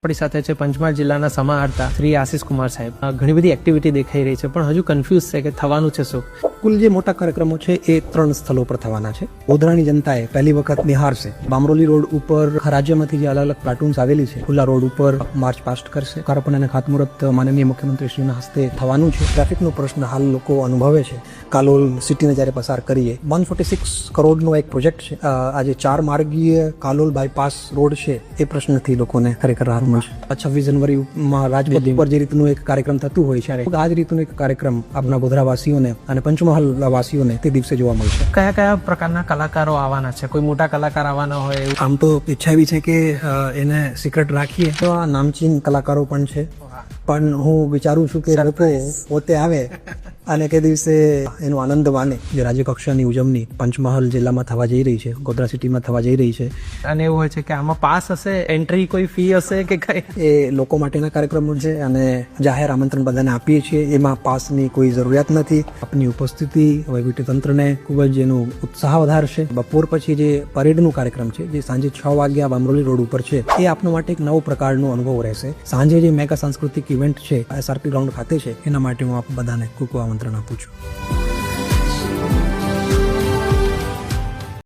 આપણી સાથે છે પંચમહાલ જિલ્લાના સમાહર્તા શ્રી આશિષ કુમાર સાહેબ. ઘણી બધી એક્ટિવિટી દેખાઈ રહી છે, પણ હજુ કન્ફ્યુઝ છે કે થવાનું છે શું. કુલ જે મોટા કાર્યક્રમો છે એ 3 સ્થળો પર થવાના છે. ગોધરાની જનતાએ પહેલી વખત નિહાળશે. બામરોલી રોડ ઉપર રાજ્યમાંથી જે અલગ અલગ પ્લાટૂન્સ આવેલી છે, ખુલ્લા રોડ ઉપર માર્ચ પાસ્ટ કરશે. લોકાર્પણ અને ખાતમુહૂર્ત માનનીય મુખ્યમંત્રીશ્રીના હસ્તે થવાનું છે. ટ્રાફિકનો પ્રશ્ન હાલ લોકો અનુભવે છે. કાલોલ સિટીને જ્યારે પસાર કરીએ 146 કરોડનો એક પ્રોજેક્ટ છે. આજે 4 માર્ગીય કાલોલ બાયપાસ રોડ છે, એ પ્રશ્નથી લોકોને ખરેખર રાહત મળશે. 26 જાન્યુઆરીમાં રાજપથ ઉપર જે રીતનું એક કાર્યક્રમ થતું હોય છે, આ જ રીતનું એક કાર્યક્રમ આપણા ગોધરાવાસીઓને અને પંચમહાલ વાસીઓને તે દિવસે જોવા મળશે. કયા કયા પ્રકારના કલાકારો આવવાના છે? કોઈ મોટા કલાકાર આવવાના હોય એવું? આમ તો ઈચ્છા એવી છે કે એને સિક્રેટ રાખીએ. તો આ નામચીન કલાકારો પણ છે, પણ હું વિચારું છું કે લોકો પોતે આવે અને તે દિવસે એનો આનંદ માને. જે રાજ્ય કક્ષાની ઉજવણી પંચમહાલ જિલ્લામાં થવા જઈ રહી છે, ગોધરા સિટીમાં થવા જઈ રહી છે. અને એવું હોય છે કે આમાં પાસ હશે, એન્ટ્રી કોઈ ફી હશે કે કઈ? એ લોકો માટેના કાર્યક્રમો છે અને જાહેર આમંત્રણ બધાને આપીએ છીએ. એમાં પાસની કોઈ જરૂરિયાત નથી. આપની ઉપસ્થિતિ વહીવટી તંત્રને ખૂબ જ એનો ઉત્સાહ વધારશે. બપોર પછી જે પરેડનું કાર્યક્રમ છે, જે સાંજે 6 વાગ્યા બામરોલી રોડ ઉપર છે, એ આપના માટે એક નવો પ્રકારનો અનુભવ રહેશે. સાંજે જે મેગા સાંસ્કૃતિક ઇવેન્ટ છે SRP ગ્રાઉન્ડ ખાતે છે, એના માટે હું આપ બધાને ખૂબ આમંત્રણ આપું છું.